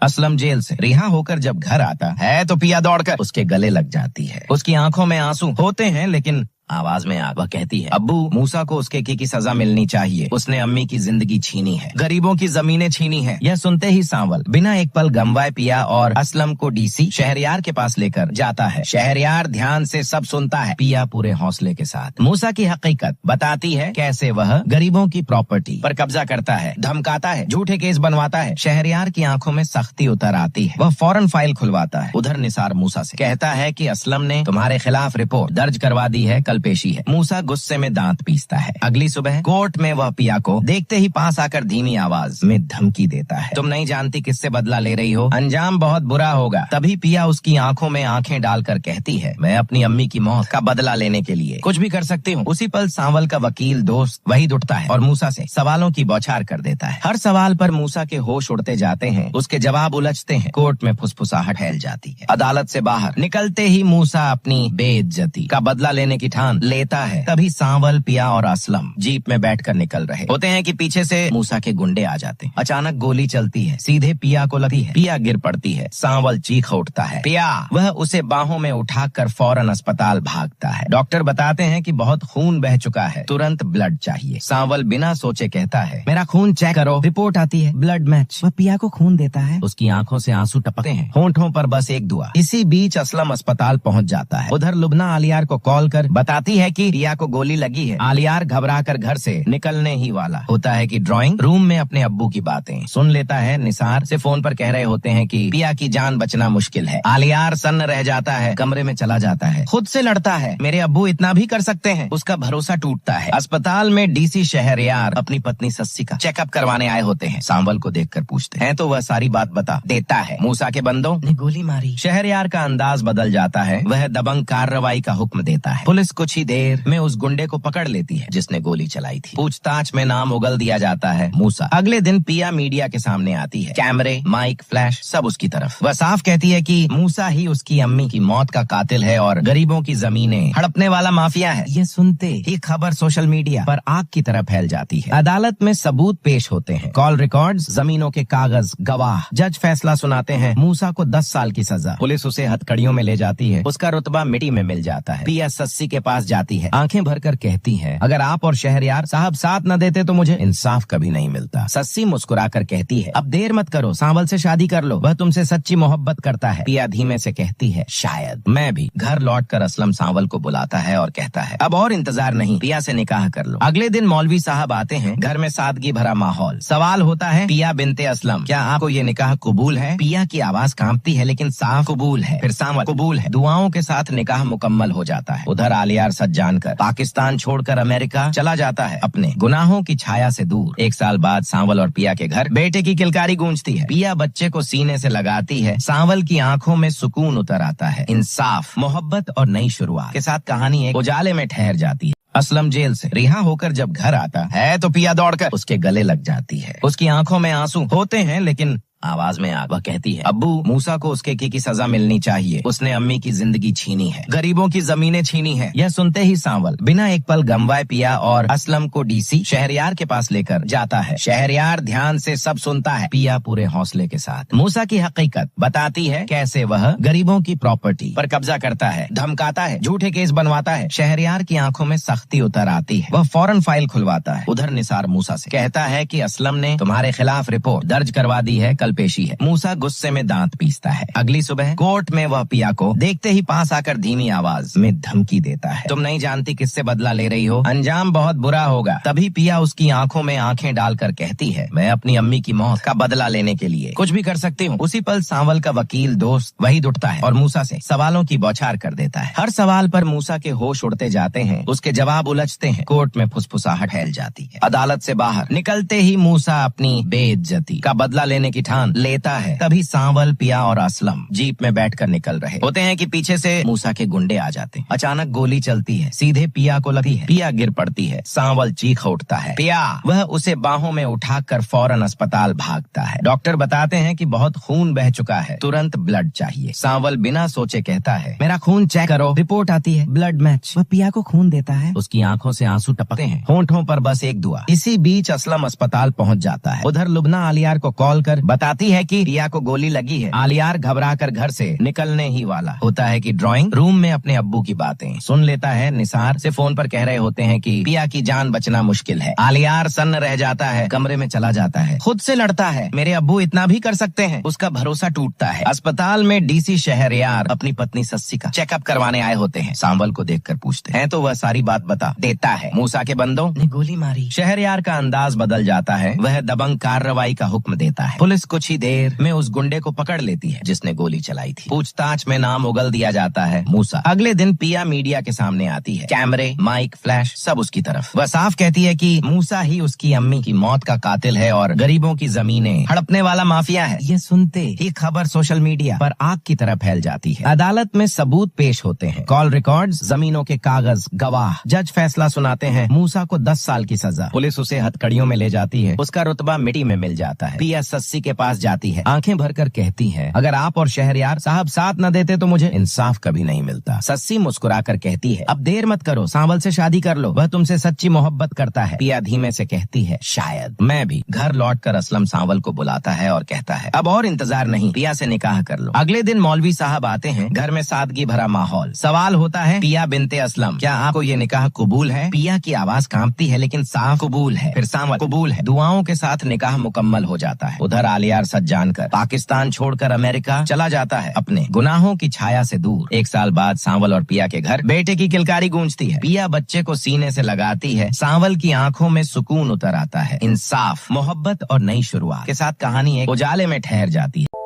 Aslam jail से रिहा होकर जब घर आता है तो पिया दौड़कर उसके गले लग जाती है। उसकी आंखों में आंसू होते हैं लेकिन आवाज में आग। वह कहती है, अब्बू, मूसा को उसके की सजा मिलनी चाहिए। उसने अम्मी की जिंदगी छीनी है, गरीबों की जमीनें छीनी है। यह सुनते ही सांवल बिना एक पल गंवाए पिया और असलम को डीसी शहरयार के पास लेकर जाता है। शहरयार ध्यान से सब सुनता है। पिया पूरे हौसले के साथ मूसा की हकीकत बताती है, कैसे वह गरीबों की प्रॉपर्टी पर कब्जा करता है, धमकाता है, झूठे केस बनवाता है। शहरयार की आंखों में सख्ती उतर आती है। वह फौरन फाइल खुलवाता है। उधर निसार मूसा से कहता है कि असलम ने तुम्हारे खिलाफ रिपोर्ट दर्ज करवा दी है, कल पेशी है। मूसा गुस्से में दांत पीसता है। अगली सुबह कोर्ट में वह पिया को देखते ही पास आकर धीमी आवाज में धमकी देता है, तुम नहीं जानती किससे बदला ले रही हो, अंजाम बहुत बुरा होगा। तभी पिया उसकी आंखों में आंखें डालकर कहती है, मैं अपनी अम्मी की मौत का बदला लेने के लिए कुछ भी कर सकती हूँ। उसी पल सांवल का वकील दोस्त वहीद उठता है और मूसा से सवालों की बौछार कर देता है। हर सवाल पर मूसा के होश उड़ते जाते हैं, उसके जवाब उलझते हैं। कोर्ट में फुसफुसाहट फैल जाती है। अदालत से बाहर निकलते ही मूसा अपनी बेइज्जती का बदला लेने की ठान लेता है। तभी सांवल, पिया और असलम जीप में बैठकर निकल रहे होते हैं कि पीछे से मूसा के गुंडे आ जाते हैं। अचानक गोली चलती है, सीधे पिया को लगती है। पिया गिर पड़ती है। सांवल चीख उठता है, पिया! वह उसे बाहों में उठाकर फौरन अस्पताल भागता है। डॉक्टर बताते हैं कि बहुत खून बह चुका है, तुरंत ब्लड चाहिए। सांवल बिना सोचे कहता है, मेरा खून चेक करो। रिपोर्ट आती है, ब्लड मैच। वह पिया को खून देता है। उसकी आंखों से आंसू टपकते हैं, होंठों पर बस एक दुआ। इसी बीच असलम अस्पताल पहुंच जाता है। उधर लुबना आलियार को कॉल कर बताती है कि पिया को गोली लगी है। आलियार घबराकर घर से निकलने ही वाला होता है कि ड्राइंग रूम में अपने अब्बू की बातें सुन लेता है। निसार से फोन पर कह रहे होते हैं कि पिया की जान बचना मुश्किल है। आलियार सन्न रह जाता है, कमरे में चला जाता है, खुद से लड़ता है, मेरे अब्बू इतना भी कर सकते हैं। उसका भरोसा टूटता है। अस्पताल में डीसी शहरयार अपनी पत्नी सस्सी का चेकअप करवाने आए होते हैं। सांवल को देखकर पूछते हैं तो वह सारी बात बता देता है। मूसा के बंदों ने गोली मारी। शहरयार का अंदाज बदल जाता है। वह दबंग कार्रवाई का हुक्म देता है। पुलिस कुछ ही देर में उस गुंडे को पकड़ लेती है जिसने गोली चलाई थी। पूछताछ में नाम उगल दिया जाता है, मूसा। अगले दिन पिया मीडिया के सामने आती है। कैमरे, माइक, फ्लैश सब उसकी तरफ। वह साफ कहती है कि मूसा ही उसकी अम्मी की मौत का कातिल है और गरीबों की जमीनें हड़पने वाला माफिया है। ये सुनते ही खबर सोशल मीडिया पर आग की तरह फैल जाती है। अदालत में सबूत पेश होते हैं, कॉल रिकॉर्ड्स, जमीनों के कागज, गवाह। जज फैसला सुनाते हैं, मूसा को 10 साल की सजा। पुलिस उसे हथकड़ियों में ले जाती है। उसका रुतबा मिट्टी में मिल जाता है। पिया सस्सी के पास जाती है, आंखें भरकर कहती है, अगर आप और शहरयार साहब साथ न देते तो मुझे इंसाफ कभी नहीं मिलता। सस्सी मुस्कुराकर कहती है, अब देर मत करो, सांवल से शादी कर लो, वह तुमसे सच्ची मोहब्बत करता है। पिया धीमे से कहती है, शायद। मैं भी। घर लौटकर असलम सांवल को बुलाता है और कहता है, अब और इंतजार नहीं, पिया से निकाह कर लो। अगले दिन मौलवी साहब आते हैं। घर में सादगी भरा माहौल। सवाल होता है, पिया बिनते असलम, क्या आपको ये निकाह कबूल है? पिया की आवाज कांपती है लेकिन साफ, कबूल है। फिर सांवल, कबूल है। दुआओं के साथ निकाह मुकम्मल हो जाता है। उधर आलियार सच जानकर पाकिस्तान छोड़कर अमेरिका चला जाता है, अपने गुनाहों की छाया से दूर। 1 साल बाद सांवल और पिया के घर बेटे की किलकारी गूंजती है। पिया बच्चे को सीने से लगाती है। सांवल की आंखों में सुकून उतर आता है। इंसाफ, मोहब्बत और नई शुरुआत के साथ कहानी एक उजाले में ठहर जाती है। असलम जेल से रिहा होकर जब घर आता है तो पिया दौड़कर उसके गले लग जाती है। उसकी आंखों में आंसू होते हैं लेकिन आवाज में आग। वह कहती है, अब्बू, मूसा को उसके की सजा मिलनी चाहिए। उसने अम्मी की जिंदगी छीनी है, गरीबों की जमीनें छीनी है। यह सुनते ही सांवल बिना एक पल गंवाए पिया और असलम को डीसी शहरयार के पास लेकर जाता है। शहरयार ध्यान से सब सुनता है। पिया पूरे हौसले के साथ मूसा की हकीकत बताती है, कैसे वह गरीबों की प्रॉपर्टी पर कब्जा करता है, धमकाता है, झूठे केस बनवाता है। शहरयार की आंखों में सख्ती उतर आती है। वह फौरन फाइल खुलवाता है। उधर निसार मूसा से कहता है कि असलम ने तुम्हारे खिलाफ रिपोर्ट दर्ज करवा दी है, पेशी है। मूसा गुस्से में दांत पीसता है। अगली सुबह कोर्ट में वह पिया को देखते ही पास आकर धीमी आवाज में धमकी देता है, तुम नहीं जानती किससे बदला ले रही हो, अंजाम बहुत बुरा होगा। तभी पिया उसकी आंखों में आंखें डालकर कहती है, मैं अपनी अम्मी की मौत का बदला लेने के लिए कुछ भी कर सकती हूँ। उसी पल सांवल का वकील दोस्त वहीद उठता है और मूसा से सवालों की बौछार कर देता है। हर सवाल पर मूसा के होश उड़ते जाते हैं, उसके जवाब उलझते हैं। कोर्ट में फुसफुसाहट फैल जाती है। अदालत से बाहर निकलते ही मूसा अपनी बेइज्जती का बदला लेने की ठान लेता है। तभी सांवल, पिया और असलम जीप में बैठकर निकल रहे होते हैं कि पीछे से मूसा के गुंडे आ जाते हैं। अचानक गोली चलती है, सीधे पिया को लगती है। पिया गिर पड़ती है। सांवल चीख उठता है, पिया! वह उसे बाहों में उठाकर फौरन अस्पताल भागता है। डॉक्टर बताते हैं कि बहुत खून बह चुका है, तुरंत ब्लड चाहिए। सांवल बिना सोचे कहता है, मेरा खून चेक करो। रिपोर्ट आती है, ब्लड मैच। वह पिया को खून देता है। उसकी आंखों से आंसू टपकते हैं, होंठों पर बस एक दुआ। इसी बीच असलम अस्पताल पहुंच जाता है। उधर लुबना आलियार को कॉल कर बता बताती है कि पिया को गोली लगी है। आलियार घबरा कर घर से निकलने ही वाला होता है कि ड्राइंग रूम में अपने अब्बू की बातें सुन लेता है। निसार से फोन पर कह रहे होते हैं कि पिया की जान बचना मुश्किल है। आलियार सन्न रह जाता है, कमरे में चला जाता है, खुद से लड़ता है, मेरे अब्बू इतना भी कर सकते हैं। उसका भरोसा टूटता है। अस्पताल में डीसी शहरयार अपनी पत्नी सस्सी का चेकअप करवाने आए होते हैं। सांवल को देखकर पूछते हैं तो वह सारी बात बता देता है। मूसा के बंदों ने गोली मारी। शहरयार का अंदाज बदल जाता है। वह दबंग कार्रवाई का हुक्म देता है। पुलिस कुछ ही देर में उस गुंडे को पकड़ लेती है जिसने गोली चलाई थी। पूछताछ में नाम उगल दिया जाता है मूसा। अगले दिन पिया मीडिया के सामने आती है। कैमरे, माइक, फ्लैश सब उसकी तरफ। वह साफ कहती है कि मूसा ही उसकी अम्मी की मौत का कातिल है और गरीबों की जमीनें हड़पने वाला माफिया है। ये सुनते ही खबर सोशल मीडिया पर आग की तरह फैल जाती है। अदालत में सबूत पेश होते हैं, कॉल रिकॉर्ड्स, जमीनों के कागज, गवाह। जज फैसला सुनाते हैं। मूसा को 10 साल की सजा। पुलिस उसे हथकड़ियों में ले जाती है। उसका रुतबा मिट्टी में मिल जाता है। पिया सस्सी के पास जाती है, आंखें भरकर कहती है, अगर आप और शहरयार साहब साथ न देते तो मुझे इंसाफ कभी नहीं मिलता। सस्सी मुस्कुराकर कहती है, अब देर मत करो, सांवल से शादी कर लो, वह तुमसे सच्ची मोहब्बत करता है। पिया धीमे से कहती है, शायद। मैं भी। घर लौटकर असलम सांवल को बुलाता है और कहता है, अब और इंतजार नहीं, पिया से निकाह कर लो। अगले दिन मौलवी साहब आते हैं। घर में सादगी भरा माहौल। सवाल होता है, पिया बिनते असलम, क्या आपको ये निकाह कबूल है? पिया की आवाज कांपती है लेकिन साफ कबूल है। फिर सांवल, कबूल है। दुआओं के साथ निकाह मुकम्मल हो जाता है। उधर आलियार सच जानकर पाकिस्तान छोड़कर अमेरिका चला जाता है, अपने गुनाहों की छाया से दूर। 1 साल बाद सांवल और पिया के घर बेटे की किलकारी गूंजती है। पिया बच्चे को सीने से लगाती है। सांवल की आंखों में सुकून उतर आता है। इंसाफ, मोहब्बत और नई शुरुआत के साथ कहानी एक उजाले में ठहर जाती है।